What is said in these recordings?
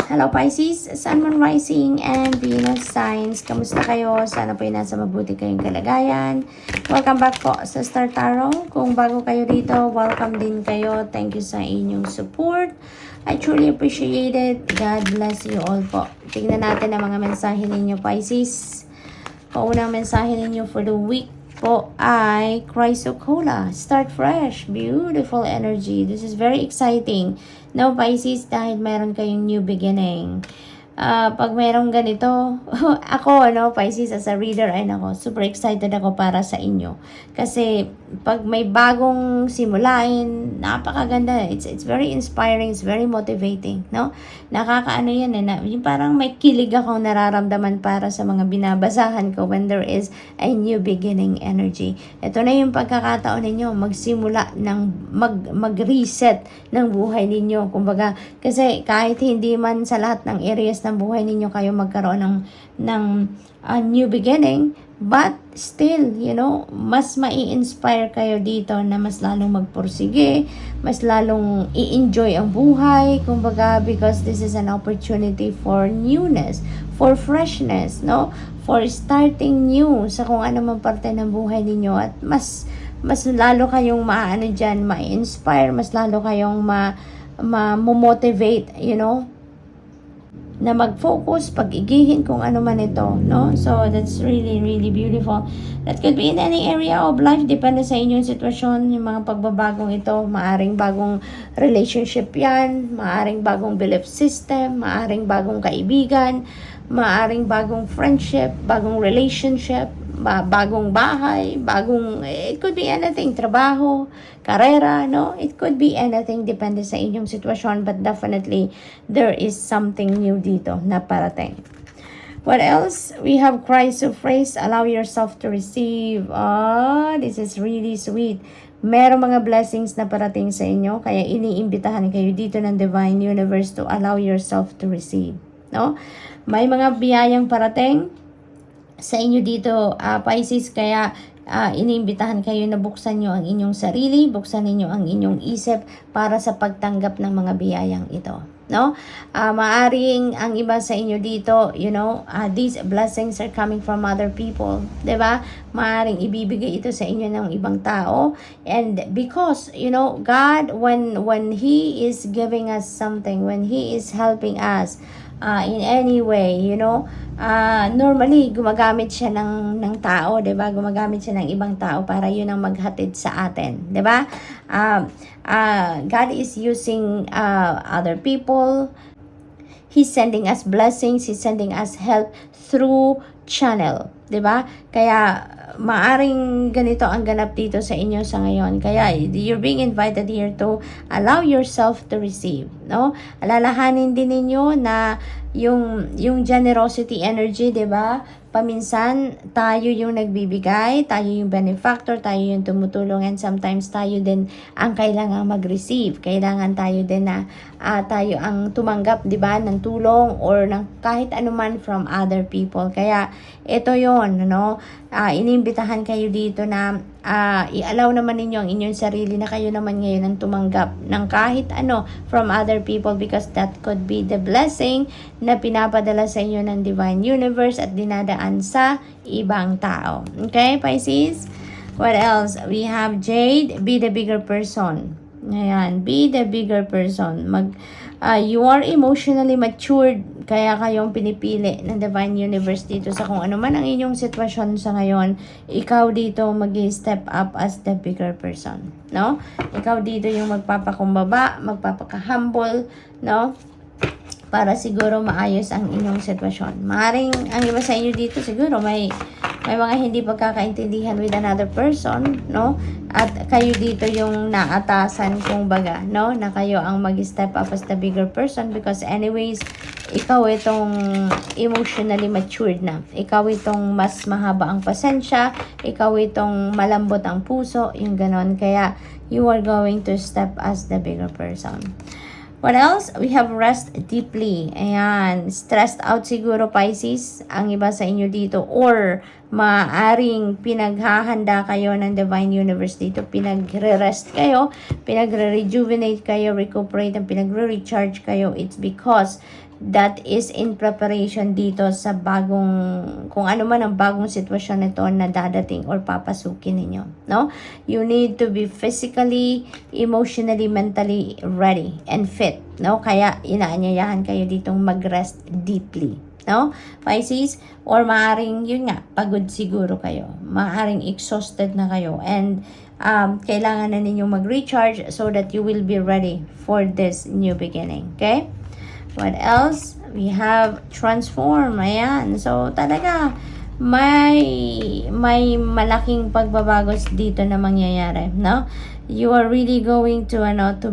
Hello Pisces, Sun, Moon, Rising, and Venus signs. Kamusta kayo? Sana po nasa mabuti kayong kalagayan. Welcome back po sa Star Tarot. Kung bago kayo dito, welcome din kayo. Thank you sa inyong support. I truly appreciate it. God bless you all po. Tingnan natin ang mga mensahe ninyo Pisces. Paunang mensahe ninyo for the week po ay Chrysocolla. Start fresh. Beautiful energy. This is very exciting. No, Pisces, dahil meron kayong new beginning. Pag merong ganito, ako, Pisces, as a reader, ay nako, super excited ako para sa inyo. Kasi, pag may bagong simulain, napakaganda. It's very inspiring, it's very motivating, no? Nakakaano yan, yung parang may kilig akong nararamdaman para sa mga binabasahan ko when there is a new beginning energy. Ito na yung pagkakataon ninyo, magsimula ng, mag-reset ng buhay ninyo. Kumbaga, kasi kahit hindi man sa lahat ng areas ng buhay ninyo kayo magkaroon ng new beginning, but still, mas mai-inspire kayo dito na mas lalong magpursige, mas lalong i-enjoy ang buhay, kumbaga, because this is an opportunity for newness, for freshness, for starting new sa kung ano man parte ng buhay ninyo, at mas lalo kayong dyan, ma-inspire, mas lalo kayong ma-motivate, na mag-focus, pag-igihin kung ano man ito, no? So, that's really, really beautiful. That could be in any area of life, depende sa inyong sitwasyon, yung mga pagbabagong ito, maaring bagong relationship yan, maaring bagong belief system, maaring bagong kaibigan, maaring bagong friendship, bagong relationship, bagong bahay, it could be anything, trabaho, karera, it could be anything, depende sa inyong sitwasyon, but definitely, there is something new dito na parating. What else? We have Chrysoprase, allow yourself to receive. This is really sweet. Merong mga blessings na parating sa inyo, kaya iniimbitahan kayo dito ng Divine Universe to allow yourself to receive, no? May mga biyayang parating sa inyo dito, Pisces, kaya iniimbitahan kayo na buksan nyo ang inyong sarili, buksan ninyo ang inyong isip para sa pagtanggap ng mga biyayang ito, no? Maaring ang iba sa inyo dito, these blessings are coming from other people, 'di ba? Maaring ibibigay ito sa inyo ng ibang tao, and because God, when He is giving us something, when He is helping us in any way, normally gumagamit siya ng tao, 'di ba? Gumagamit siya ng ibang tao para 'yun ang maghatid sa atin, 'di ba? God is using other people. He's sending us blessings, He's sending us help through channel, 'di ba? Kaya maaring ganito ang ganap dito sa inyo sa ngayon. Kaya you're being invited here to allow yourself to receive, no? Alalahanin din ninyo na yung generosity energy, 'di ba? Paminsan tayo yung nagbibigay, tayo yung benefactor, tayo yung tumutulong, and sometimes tayo din ang kailangang mag-receive. Kailangan tayo din na tayo ang tumanggap, 'di ba, ng tulong or ng kahit anuman from other people. Kaya ito 'yon, inimbitahan kayo dito na i-allow naman ninyo ang inyong sarili na kayo naman ngayon ang tumanggap ng kahit ano from other people, because that could be the blessing na pinapadala sa inyo ng Divine Universe at dinadaan sa ibang tao. Okay, Pisces? What else? We have Jade, be the bigger person. Ayan, be the bigger person. You are emotionally matured, kaya kayong pinipili ng Divine Universe dito sa kung ano man ang inyong sitwasyon sa ngayon. Ikaw dito mag-step up as the bigger person, no? Ikaw dito yung magpapakumbaba, magpapaka-humble, no? Para siguro maayos ang inyong sitwasyon. Maaring ang iba sa inyo dito siguro may mga hindi pagkakaintindihan with another person, no? At kayo dito yung naatasan kung baga, no? Na kayo ang mag-step up as the bigger person, because anyways, ikaw itong emotionally matured na. Ikaw itong mas mahaba ang pasensya, ikaw itong malambot ang puso, yung ganon. Kaya you are going to step as the bigger person. What else? We have rest deeply. Ayan. Stressed out siguro, Pisces, ang iba sa inyo dito. Or Maaring pinaghahanda kayo ng Divine Universe dito, pinagre-rest kayo, pinagre-rejuvenate kayo, recuperate, and pinagre-recharge kayo. It's because that is in preparation dito sa bagong, kung ano man ang bagong sitwasyon nito na dadating or papasukin ninyo, no? You need to be physically, emotionally, mentally ready and fit, no? Kaya inaanyayahan kayo ditong mag-rest deeply, no? Pisces, or maaring yun nga, pagod siguro kayo, maaring exhausted na kayo, and kailangan na ninyong mag-recharge so that you will be ready for this new beginning, okay? What else? We have transform. Ayan. So, talaga, may malaking pagbabago dito na mangyayari, no? You are really going to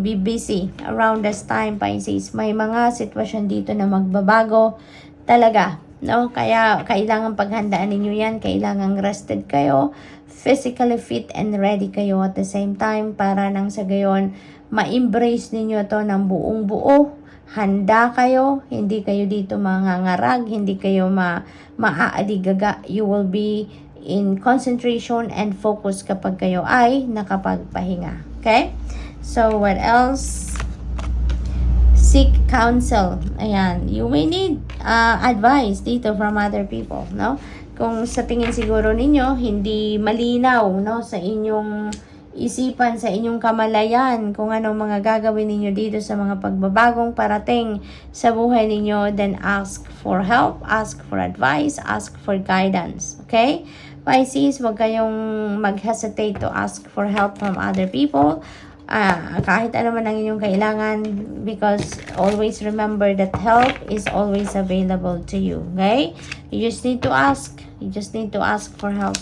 be busy around this time, Pisces. May mga sitwasyon dito na magbabago talaga, no? Kaya, kailangan paghandaan ninyo yan. Kailangan rested kayo, physically fit and ready kayo at the same time para nang sa gayon, ma-embrace ninyo to ng buong buo. Handa kayo, hindi kayo dito mangangarag, hindi kayo maaaligaga. You will be in concentration and focus kapag kayo ay nakapagpahinga. Okay? So, what else? Seek counsel. Ayan. You may need advice dito from other people, no? Kung sa tingin siguro ninyo, hindi malinaw, no, sa inyong isipan, sa inyong kamalayan, kung anong mga gagawin ninyo dito sa mga pagbabagong parating sa buhay ninyo, then ask for help, ask for advice, ask for guidance. Okay? Pisces, huwag kayong mag-hesitate to ask for help from other people. Kahit ano man ang inyong kailangan, because always remember that help is always available to you. Okay? You just need to ask. You just need to ask for help.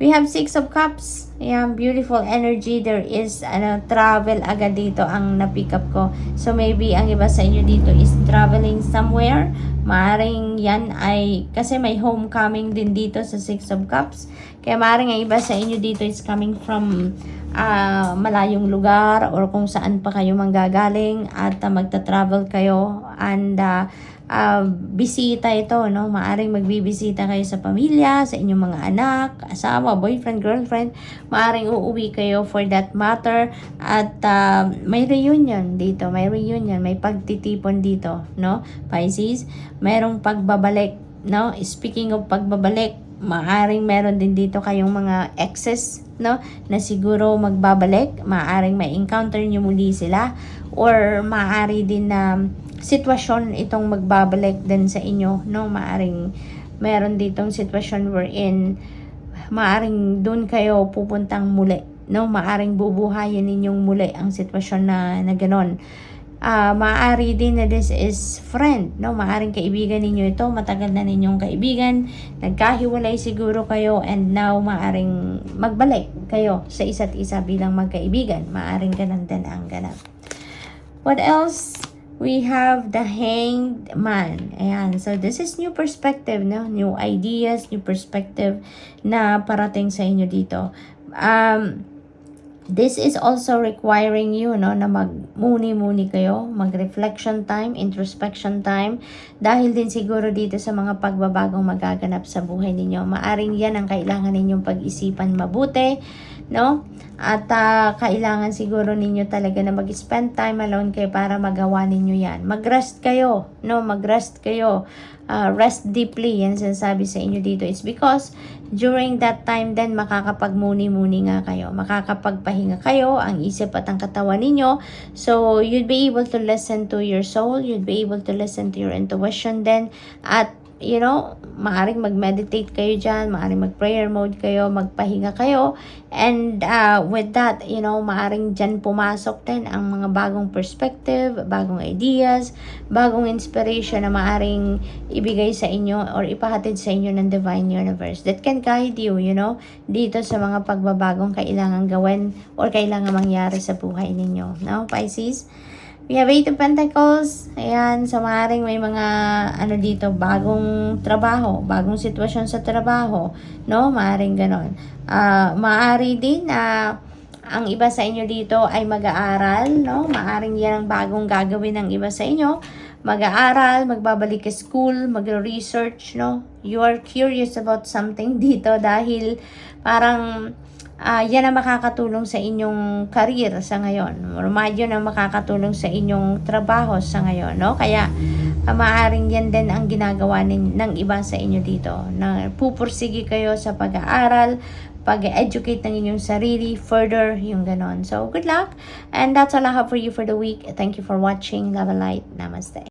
We have 6 of Cups. Ayan, beautiful energy. There is travel agad dito ang na-pick up ko. So maybe ang iba sa inyo dito is traveling somewhere. Maaring yan ay, kasi may homecoming din dito sa 6 of Cups. Kaya maaring ang iba sa inyo dito is coming from malayong lugar or kung saan pa kayo manggagaling at magta-travel kayo, and bisita ito, no? Maaring magbibisita kayo sa pamilya, sa inyong mga anak, asawa, boyfriend, girlfriend. Maaring uuwi kayo for that matter, at may reunion dito, may pagtitipon dito, no? Pisces, mayroong pagbabalik, no? Speaking of pagbabalik, maaring meron din dito kayong mga exes, no, na siguro magbabalik. Maaring may encounter nyo muli sila, or maaari din na sitwasyon itong magbabalik din sa inyo, no? Maaring meron ditong sitwasyon wherein maaring doon kayo pupuntang muli, no? Maaring bubuhayin ninyong muli ang sitwasyon na ganon. Maaari din na this is friend, no? Maaring kaibigan ninyo ito, matagal na ninyong kaibigan, nagkahiwalay siguro kayo, and now maaring magbalik kayo sa isa't isa bilang magkaibigan. Maaring ganun din ang ganap. What else? We have the Hanged Man. Ayan. So, this is new perspective, no? New ideas, new perspective na parating sa inyo dito. This is also requiring you, no, na magmuni-muni kayo, mag-reflection time, introspection time, dahil din siguro dito sa mga pagbabagong magaganap sa buhay ninyo. Maaring yan ang kailangan ninyong pag-isipan mabuti, no? At kailangan siguro ninyo talaga na mag-spend time alone kayo para magawa ninyo yan. Mag-rest kayo, no? Mag-rest kayo. Rest deeply, yan sinasabi sa inyo dito. It's because during that time then makakapagmuni-muni nga kayo. Makakapagpahinga kayo, ang isip at ang katawan ninyo. So, you'd be able to listen to your soul. You'd be able to listen to your intuition then. At you know, maaring mag-meditate kayo dyan, maaring mag-prayer mode kayo, magpahinga kayo, and with that, you know, maaring dyan pumasok din ang mga bagong perspective, bagong ideas, bagong inspiration na maaring ibigay sa inyo or ipahatid sa inyo ng Divine Universe that can guide you, you know, dito sa mga pagbabagong kailangan gawin or kailangan mangyari sa buhay ninyo, no, Pisces? We have 8 of Pentacles. Ayan, so maaaring may mga dito, bagong trabaho, bagong sitwasyon sa trabaho, no? Maaaring ganon. Maaari din na ang iba sa inyo dito ay mag-aaral, no? Maaring yan ang bagong gagawin ng iba sa inyo. Mag-aaral, magbabalik ka school, mag-research, no? You are curious about something dito dahil parang yan ang makakatulong sa inyong career sa ngayon. Yun ang makakatulong sa inyong trabaho sa ngayon, no? Kaya maaaring yan din ang ginagawa ng iba sa inyo dito. Na pupursige kayo sa pag-aaral, pag-educate ng inyong sarili, further, yung ganon. So, good luck. And that's all I have for you for the week. Thank you for watching. Love and light. Namaste.